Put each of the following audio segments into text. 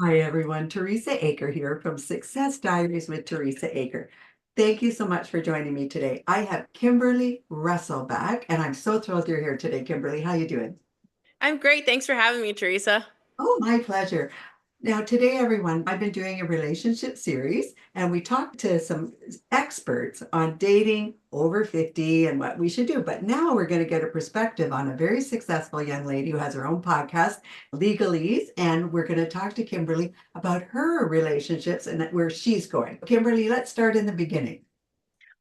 Hi, everyone. Teresa Aker here from Success Diaries with Teresa Aker. Thank you so much for joining me today. I have Kimberly Russell back, and I'm so thrilled you're here today, Kimberly. How you doing? I'm great. Thanks for having me, Teresa. Oh, my pleasure. Now, today, everyone, I've been doing a relationship series, and we talked to some experts on dating over 50 and what we should do. But now we're going to get a perspective on a very successful young lady who has her own podcast, LegalEase, and we're going to talk to Kimberly about her relationships and where she's going. Kimberly, let's start in the beginning.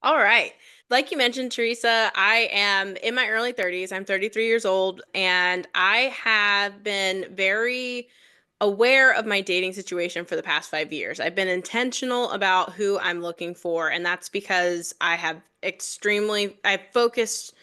All right. Like you mentioned, Teresa, I am in my early 30s. I'm 33 years old, and I have been very aware of my dating situation for the past 5 years. I've been intentional about who I'm looking for, and that's because I've focused.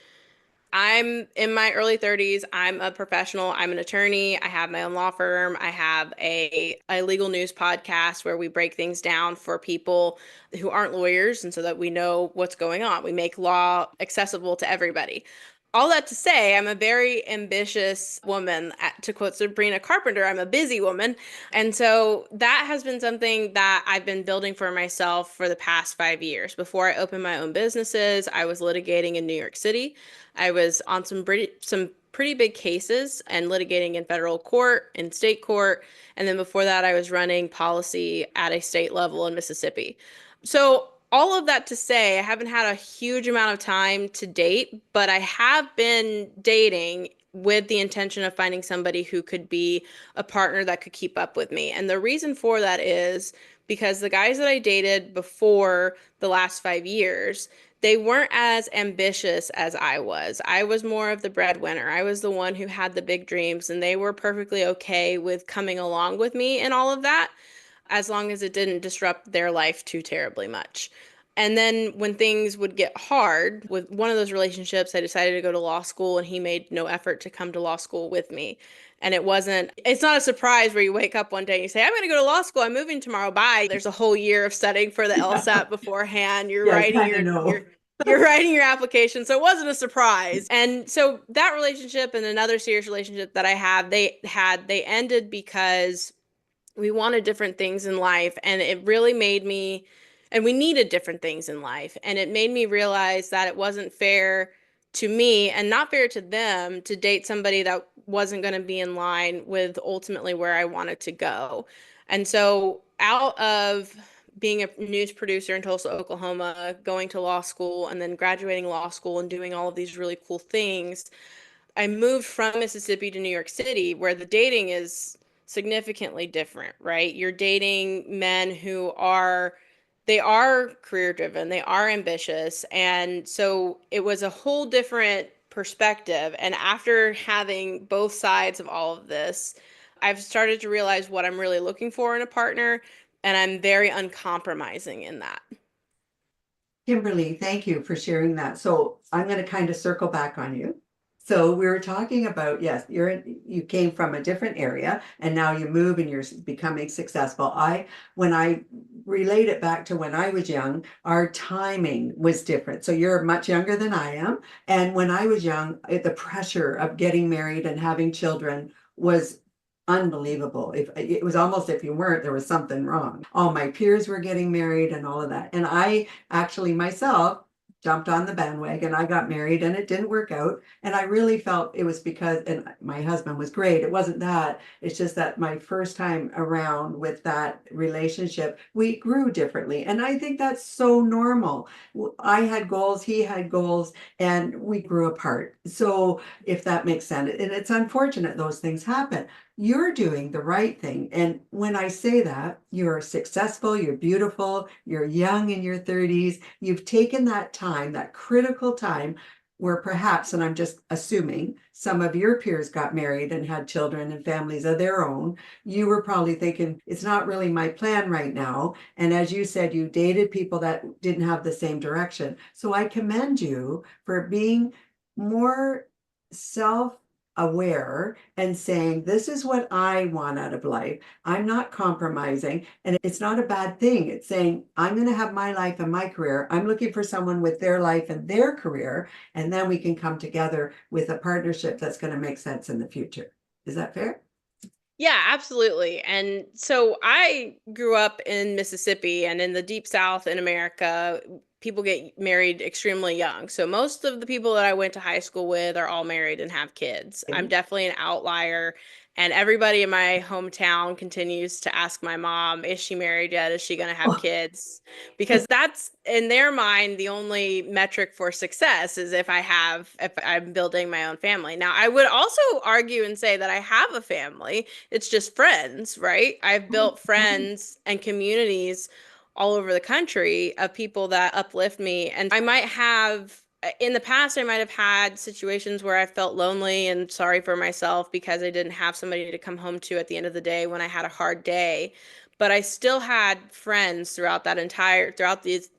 I'm in my early 30s. I'm a professional. I'm an attorney. I have my own law firm. I have a legal news podcast where we break things down for people who aren't lawyers and so that we know what's going on. We make law accessible to everybody. All that to say, I'm a very ambitious woman. To quote Sabrina Carpenter, I'm a busy woman. And so that has been something that I've been building for myself for the past 5 years. Before I opened my own businesses, I was litigating in New York City. I was on some pretty big cases and litigating in federal court, in state court, and then before that I was running policy at a state level in Mississippi. So all of that to say, I haven't had a huge amount of time to date, but I have been dating with the intention of finding somebody who could be a partner that could keep up with me. And the reason for that is because the guys that I dated before the last 5 years, they weren't as ambitious as I was. I was more of the breadwinner. I was the one who had the big dreams, and they were perfectly okay with coming along with me in all of that, as long as it didn't disrupt their life too terribly much. And then when things would get hard with one of those relationships, I decided to go to law school, and he made no effort to come to law school with me. And it's not a surprise where you wake up one day and you say, I'm going to go to law school. I'm moving tomorrow. Bye. There's a whole year of studying for the Yeah, LSAT beforehand. You're yeah, I writing kind of know. you're writing your application. So it wasn't a surprise. And so that relationship and another serious relationship that I have, they ended because we wanted different things in life, and it really made me and we needed different things in life, and it made me realize that it wasn't fair to me and not fair to them to date somebody that wasn't going to be in line with ultimately where I wanted to go. And so out of being a news producer in Tulsa, Oklahoma, going to law school and then graduating law school and doing all of these really cool things, I moved from Mississippi to New York City, where the dating is significantly different, right? You're dating men they are career driven, they are ambitious. And so it was a whole different perspective. And after having both sides of all of this, I've started to realize what I'm really looking for in a partner, and I'm very uncompromising in that. Kimberly, thank you for sharing that. So I'm going to kind of circle back on you. So we were talking about, yes, you came from a different area and now you move and you're becoming successful. When I relate it back to when I was young, our timing was different. So you're much younger than I am. And when I was young, the pressure of getting married and having children was unbelievable. If it was almost if you weren't, there was something wrong. All my peers were getting married and all of that. And I actually myself jumped on the bandwagon. I got married and it didn't work out. And I really felt it was because, and my husband was great. It wasn't that. It's just that my first time around with that relationship, we grew differently. And I think that's so normal. I had goals, he had goals, and we grew apart. So if that makes sense, and it's unfortunate those things happen. You're doing the right thing. And when I say that, you're successful, you're beautiful, you're young in your 30s, you've taken that time, that critical time where perhaps, and I'm just assuming, some of your peers got married and had children and families of their own. You were probably thinking, it's not really my plan right now. And as you said, you dated people that didn't have the same direction. So I commend you for being more self aware and saying, this is what I want out of life. I'm not compromising. And it's not a bad thing. It's saying, I'm going to have my life and my career. I'm looking for someone with their life and their career. And then we can come together with a partnership that's going to make sense in the future. Is that fair? Yeah, absolutely. And so I grew up in Mississippi and in the deep South in America, people get married extremely young. So most of the people that I went to high school with are all married and have kids. I'm Okay. definitely an outlier. And everybody in my hometown continues to ask my mom, is she married yet? Is she going to have Oh, kids? Because that's in their mind the only metric for success is if I'm building my own family. Now, I would also argue and say that I have a family. It's just friends, right? I've built okay. friends and communities all over the country of people that uplift me. And I might have, in the past, I might have had situations where I felt lonely and sorry for myself because I didn't have somebody to come home to at the end of the day when I had a hard day. But I still had friends throughout these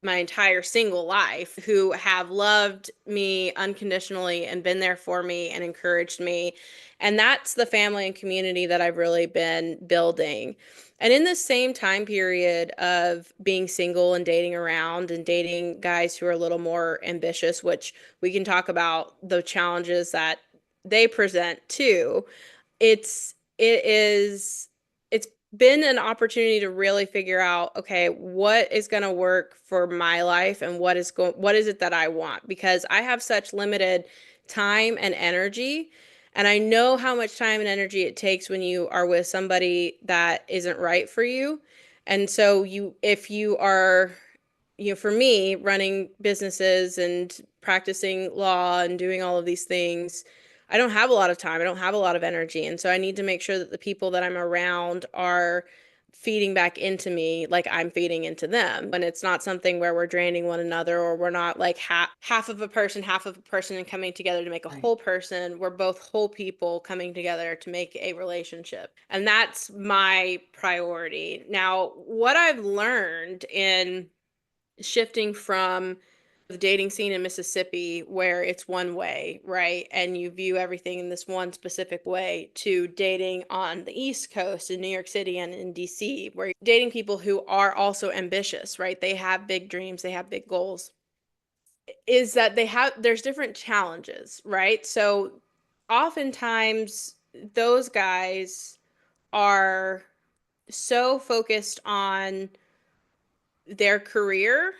my entire single life who have loved me unconditionally and been there for me and encouraged me. And that's the family and community that I've really been building. And in the same time period of being single and dating around and dating guys who are a little more ambitious, which we can talk about the challenges that they present too, it's been an opportunity to really figure out, okay, what is going to work for my life and what is it that I want, because I have such limited time and energy, and I know how much time and energy it takes when you are with somebody that isn't right for you. And so if you are, for me, running businesses and practicing law and doing all of these things, I don't have a lot of time. I don't have a lot of energy. And so I need to make sure that the people that I'm around are feeding back into me like I'm feeding into them. And it's not something where we're draining one another, or we're not like half of a person and coming together to make a Right. whole person. We're both whole people coming together to make a relationship. And that's my priority. Now, what I've learned in shifting from the dating scene in Mississippi, where it's one way, right? And you view everything in this one specific way, to dating on the East Coast in New York City and in DC, where you're dating people who are also ambitious, right? They have big dreams, they have big goals. Is that there's different challenges, right? So oftentimes those guys are so focused on their career,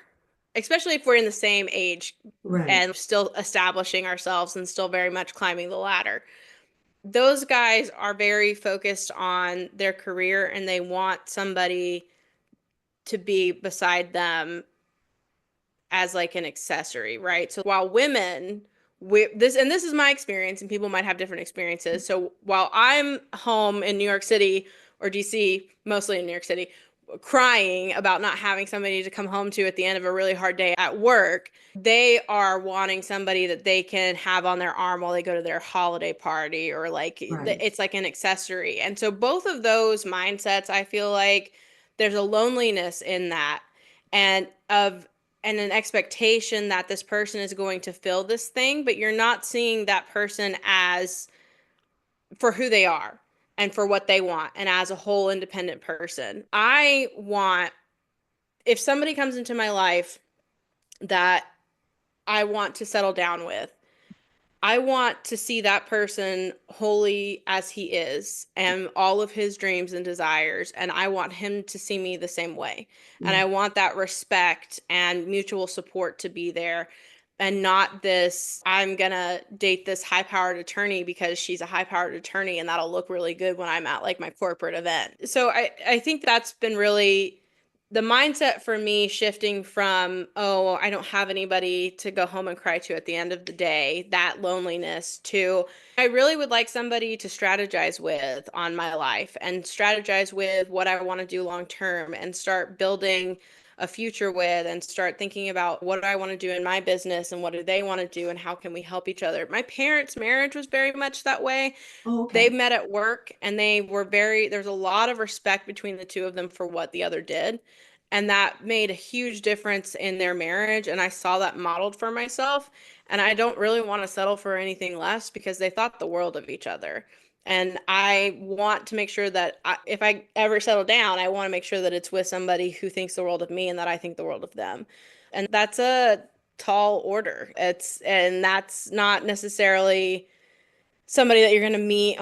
especially if we're in the same age Right. and still establishing ourselves and still very much climbing the ladder. Those guys are very focused on their career and they want somebody to be beside them as like an accessory, right? So while women, this is my experience, and people might have different experiences. So while I'm home in New York City or DC, mostly in New York City, crying about not having somebody to come home to at the end of a really hard day at work, they are wanting somebody that they can have on their arm while they go to their holiday party, or like Right. it's like an accessory. And so both of those mindsets, I feel like there's a loneliness in that, and of and an expectation that this person is going to fill this thing, but you're not seeing that person as for who they are and for what they want and as a whole independent person. I want, if somebody comes into my life that I want to settle down with, I want to see that person wholly as he is and all of his dreams and desires. And I want him to see me the same way. And Yeah. I want that respect and mutual support to be there. And not this, I'm gonna date this high powered attorney because she's a high powered attorney and that'll look really good when I'm at like my corporate event. So I think that's been really the mindset for me, shifting from, oh, I don't have anybody to go home and cry to at the end of the day, that loneliness, to I really would like somebody to strategize with on my life and strategize with what I want to do long term and start building a future with, and start thinking about what do I want to do in my business and what do they want to do and how can we help each other. My parents' marriage was very much that way. Oh, They okay. met at work and there's a lot of respect between the two of them for what the other did. And that made a huge difference in their marriage. And I saw that modeled for myself. And I don't really want to settle for anything less because they thought the world of each other. And I want to make sure that if I ever settle down, I want to make sure that it's with somebody who thinks the world of me and that I think the world of them. And that's a tall order. And that's not necessarily somebody that you're going to meet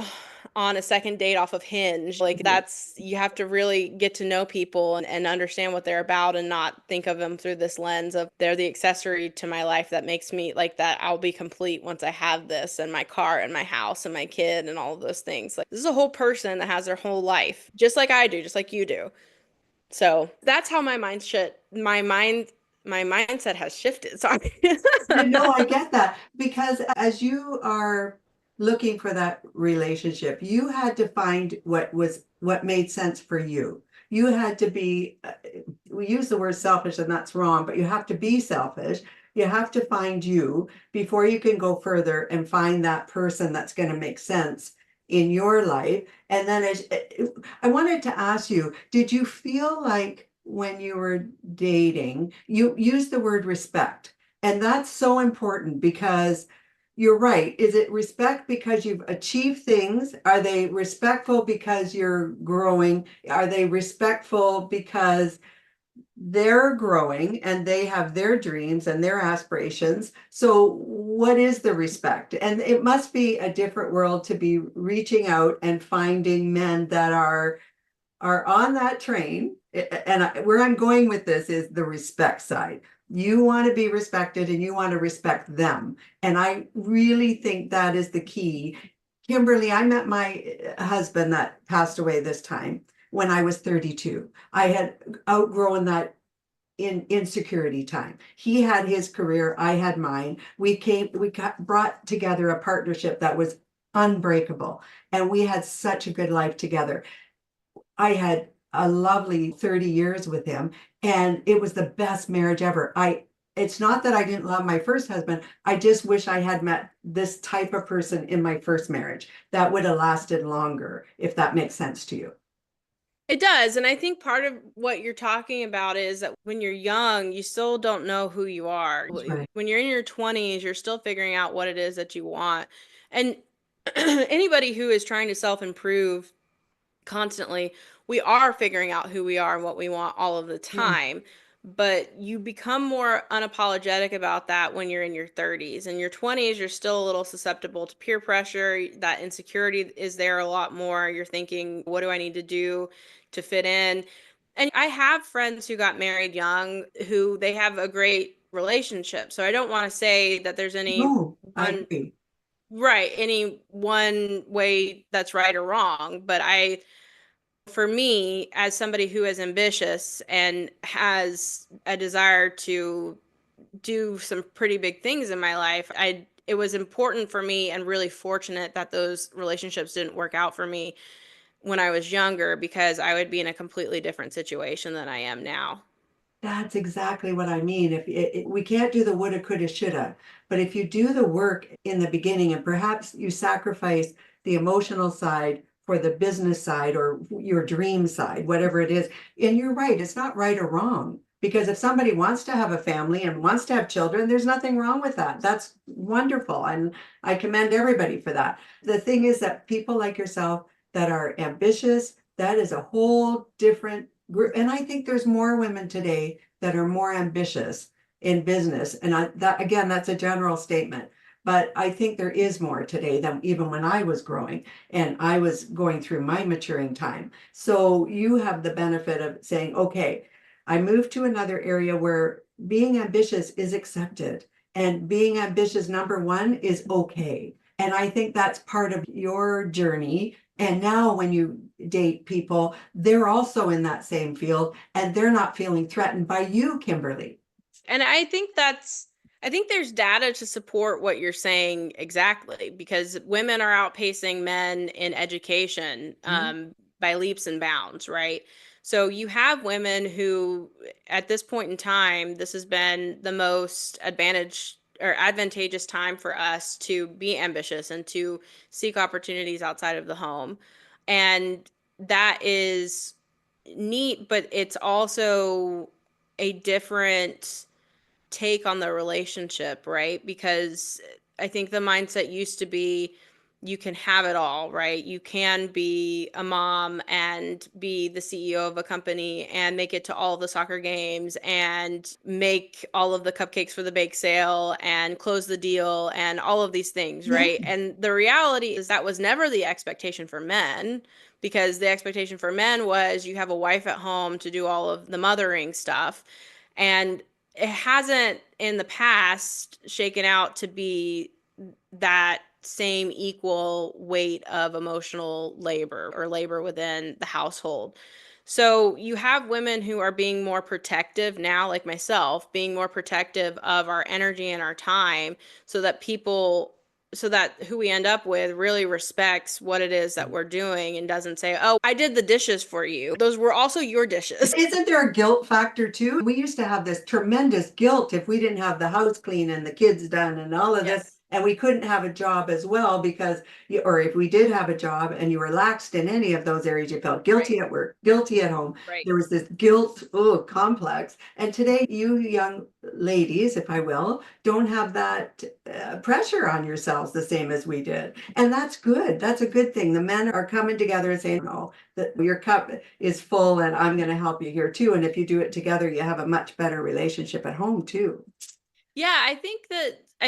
on a second date off of Hinge. Like that's, you have to really get to know people and understand what they're about and not think of them through this lens of they're the accessory to my life that makes me like that I'll be complete once I have this and my car and my house and my kid and all of those things. Like this is a whole person that has their whole life, just like I do, just like you do. So that's how my mindset has shifted. Sorry. I get that because as you are looking for that relationship, you had to find what made sense for you. You had to be, we use the word selfish and that's wrong, but you have to be selfish. You have to find you before you can go further and find that person that's going to make sense in your life. And then I wanted to ask you, did you feel like when you were dating, you used the word respect? And that's so important because you're right. Is it respect because you've achieved things? Are they respectful because you're growing? Are they respectful because they're growing and they have their dreams and their aspirations? So what is the respect? And it must be a different world to be reaching out and finding men that are on that train. And where I'm going with this is the respect side. You want to be respected and you want to respect them. And I really think that is the key. Kimberly, I met my husband that passed away this time when I was 32. I had outgrown that in insecurity time. He had his career, I had mine. We got brought together a partnership that was unbreakable. And we had such a good life together. I had a lovely 30 years with him and it was the best marriage ever. It's not that I didn't love my first husband. I just wish I had met this type of person in my first marriage that would have lasted longer, if that makes sense to you. It does. And I think part of what you're talking about is that when you're young, you still don't know who you are. That's right. When you're in your 20s, you're still figuring out what it is that you want. And anybody who is trying to self-improve constantly, we are figuring out who we are and what we want all of the Yeah. time. But you become more unapologetic about that when you're in your 30s. In your 20s, you're still a little susceptible to peer pressure. That insecurity is there a lot more. You're thinking, what do I need to do to fit in? And I have friends who got married young who they have a great relationship. So I don't want to say that there's any No, I one agree. right, any one way that's right or wrong, but for me, as somebody who is ambitious and has a desire to do some pretty big things in my life, it was important for me and really fortunate that those relationships didn't work out for me when I was younger because I would be in a completely different situation than I am now. That's exactly what I mean. If we can't do the woulda, coulda, shoulda, but if you do the work in the beginning and perhaps you sacrifice the emotional side for the business side or your dream side, whatever it is, and you're right, it's not right or wrong. Because if somebody wants to have a family and wants to have children, there's nothing wrong with that. That's wonderful. And I commend everybody for that. The thing is that people like yourself that are ambitious, that is a whole different group. And I think there's more women today that are more ambitious in business. And that again, that's a general statement. But I think there is more today than even when I was growing and I was going through my maturing time. So you have the benefit of saying, okay, I moved to another area where being ambitious is accepted and being ambitious, number one, is okay. And I think that's part of your journey. And now when you date people, they're also in that same field and they're not feeling threatened by you, Kimberly. And I think there's data to support what you're saying exactly because women are outpacing men in education Mhm. by leaps and bounds, right? So you have women who, at this point in time, this has been the most advantageous time for us to be ambitious and to seek opportunities outside of the home. And that is neat, but it's also a different take on the relationship, right? Because I think the mindset used to be you can have it all, right? You can be a mom and be the CEO of a company and make it to all the soccer games and make all of the cupcakes for the bake sale and close the deal and all of these things, Yeah. right? And the reality is that was never the expectation for men, because the expectation for men was you have a wife at home to do all of the mothering stuff. And it hasn't in the past shaken out to be that same equal weight of emotional labor or labor within the household. So you have women who are being more protective now, like myself, being more protective of our energy and our time, so that so that who we end up with really respects what it is that we're doing and doesn't say, oh, I did the dishes for you. Those were also your dishes. Isn't there a guilt factor too? We used to have this tremendous guilt if we didn't have the house clean and the kids done and all of this. Yes. And we couldn't have a job as well because, or if we did have a job and you relaxed in any of those areas, you felt guilty at work, guilty at home. Right. There was this guilt, complex. And today, you young ladies, if I will, don't have that pressure on yourselves the same as we did. And that's good. That's a good thing. The men are coming together and saying, no, that your cup is full and I'm going to help you here too. And if you do it together, you have a much better relationship at home too. Yeah, I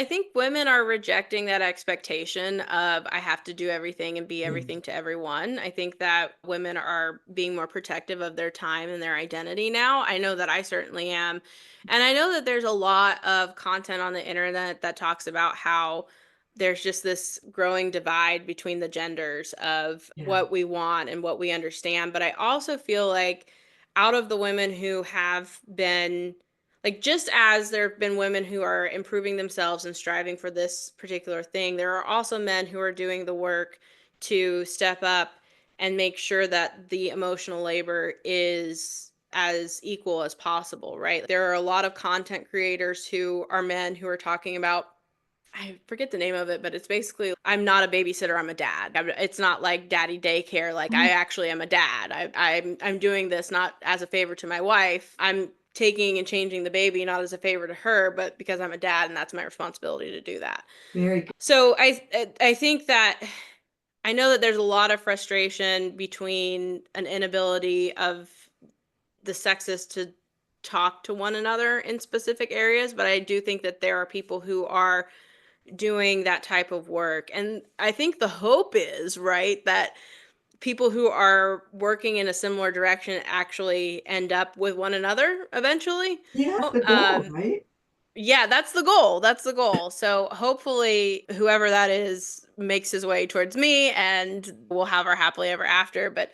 think women are rejecting that expectation of I have to do everything and be Mm. everything to everyone. I think that women are being more protective of their time and their identity now. I know that I certainly am. And I know that there's a lot of content on the internet that talks about how there's just this growing divide between the genders of Yeah. what we want and what we understand. But I also feel like out of the women who have been, like, just as there have been women who are improving themselves and striving for this particular thing, there are also men who are doing the work to step up and make sure that the emotional labor is as equal as possible, right? There are a lot of content creators who are men who are talking about, I forget the name of it, but it's basically, I'm not a babysitter, I'm a dad. It's not like daddy daycare. Like, I actually am a dad. I'm doing this not as a favor to my wife. I'm taking and changing the baby not as a favor to her, but because I'm a dad and that's my responsibility to do that. Very good. So I think that I know that there's a lot of frustration between an inability of the sexes to talk to one another in specific areas, but I do think that there are people who are doing that type of work. And I think the hope is, right, that people who are working in a similar direction actually end up with one another eventually. Yeah, Oh, the goal, right? yeah, that's the goal. That's the goal. So hopefully, whoever that is makes his way towards me and we'll have our happily ever after. But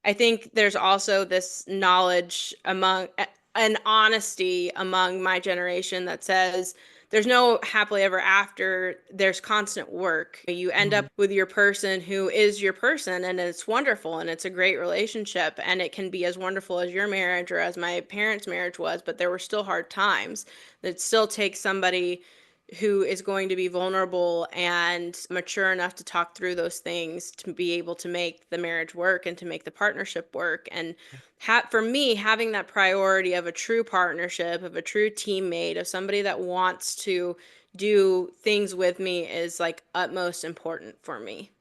I think there's also this knowledge among an honesty among my generation that says there's no happily ever after. There's constant work. You end up Mm. with your person who is your person, and it's wonderful and it's a great relationship. And it can be as wonderful as your marriage or as my parents' marriage was, but there were still hard times. It still takes somebody who is going to be vulnerable and mature enough to talk through those things to be able to make the marriage work and to make the partnership work. And for me, having that priority of a true partnership, of a true teammate, of somebody that wants to do things with me is like utmost important for me.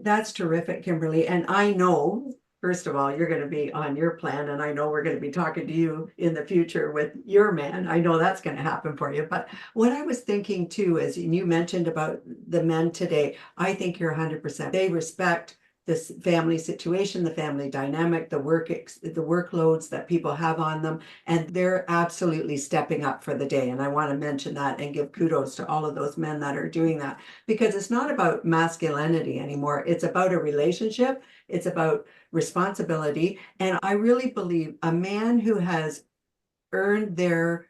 That's terrific, Kimberly. And I know, first of all, you're going to be on your plan, and I know we're going to be talking to you in the future with your man. I know that's going to happen for you. But what I was thinking too is, and you mentioned about the men today, I think you're 100%. They respect this family situation, the family dynamic, the workloads that people have on them, and they're absolutely stepping up for the day. And I want to mention that and give kudos to all of those men that are doing that, because it's not about masculinity anymore. It's about a relationship. It's about responsibility. And I really believe a man who has earned their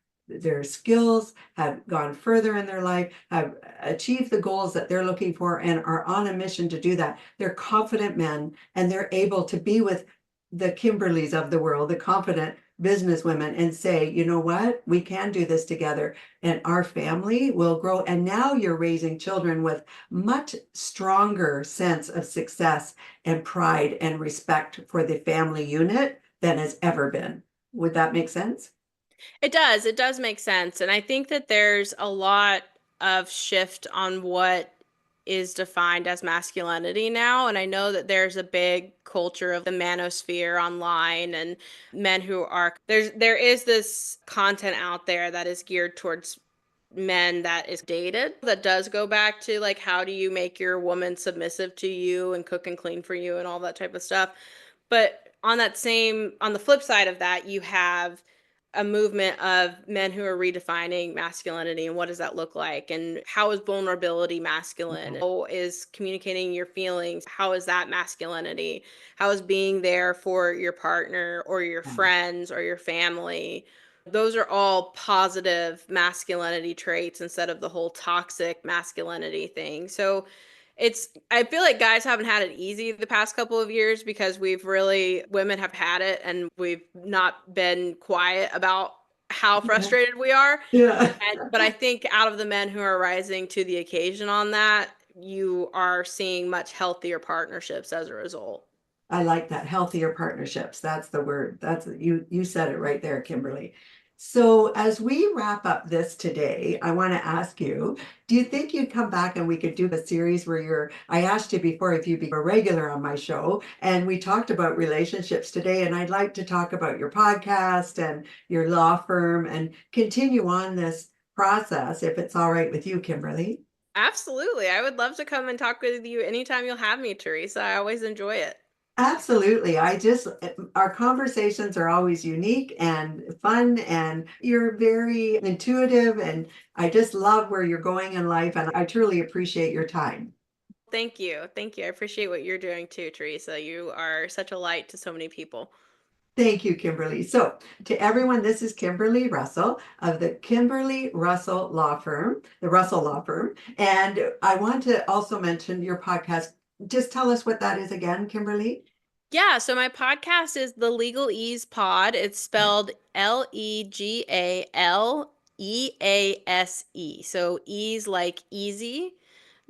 skills, have gone further in their life, have achieved the goals that they're looking for, and are on a mission to do that. They're confident men, and they're able to be with the Kimberlys of the world, the confident businesswomen, and say, you know what, we can do this together, and our family will grow. And now you're raising children with much stronger sense of success and pride and respect for the family unit than has ever been. Would that make sense? It does. It does make sense. And I think that there's a lot of shift on what is defined as masculinity now. And I know that there's a big culture of the manosphere online and men who are there is this content out there that is geared towards men that is dated that does go back to like how do you make your woman submissive to you and cook and clean for you and all that type of stuff. But on the flip side of that, you have a movement of men who are redefining masculinity and what does that look like and how is vulnerability masculine, how is communicating your feelings, how is that masculinity, how is being there for your partner or your Yeah. friends or your family. Those are all positive masculinity traits instead of the whole toxic masculinity thing. So I feel like guys haven't had it easy the past couple of years because women have had it and we've not been quiet about how Yeah. frustrated we are. Yeah. But I think out of the men who are rising to the occasion on that, you are seeing much healthier partnerships as a result. I like that, healthier partnerships. That's the word. That's you said it right there, Kimberly. So as we wrap up this today, I want to ask you, do you think you'd come back and we could do the series where I asked you before if you'd be a regular on my show, and we talked about relationships today, and I'd like to talk about your podcast and your law firm and continue on this process if it's all right with you, Kimberly. Absolutely. I would love to come and talk with you anytime you'll have me, Teresa. I always enjoy it. Absolutely. Our conversations are always unique and fun, and you're very intuitive, and I just love where you're going in life, and I truly appreciate your time. Thank you. Thank you. I appreciate what you're doing too, Teresa. You are such a light to so many people. Thank you, Kimberly. So, to everyone, this is Kimberly Russell of the Kimberly Russell Law Firm, the Russell Law Firm. And I want to also mention your podcast. Just tell us what that is again, Kimberly. Yeah, so my podcast is the LegalEase Pod. It's spelled LegalEase. So ease like easy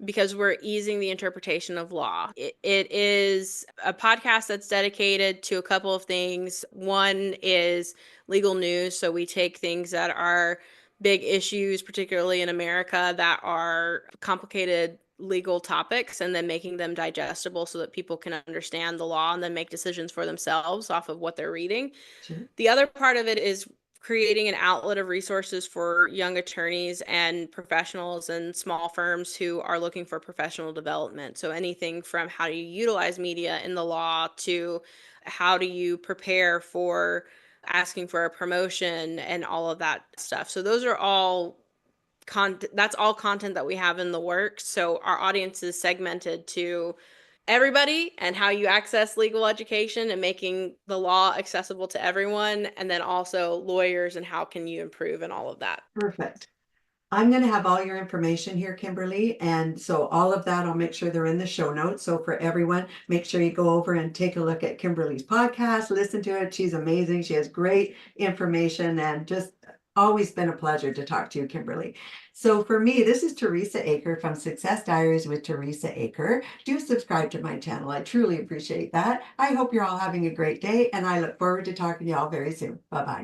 because we're easing the interpretation of law. It is a podcast that's dedicated to a couple of things. One is legal news. So we take things that are big issues, particularly in America, that are complicated legal topics and then making them digestible so that people can understand the law and then make decisions for themselves off of what they're reading. Sure. The other part of it is creating an outlet of resources for young attorneys and professionals and small firms who are looking for professional development. So anything from how do you utilize media in the law to how do you prepare for asking for a promotion and all of that stuff. So those are all that's all content that we have in the works. So our audience is segmented to everybody and how you access legal education and making the law accessible to everyone, and then also lawyers and how can you improve and all of that. Perfect. I'm going to have all your information here, Kimberly. And so all of that, I'll make sure they're in the show notes. So for everyone, make sure you go over and take a look at Kimberly's podcast, listen to it. She's amazing. She has great information, and just always been a pleasure to talk to you, Kimberly. So for me, this is Teresa Aker from Success Diaries with Teresa Aker. Do subscribe to my channel. I truly appreciate that. I hope you're all having a great day, and I look forward to talking to you all very soon. Bye-bye.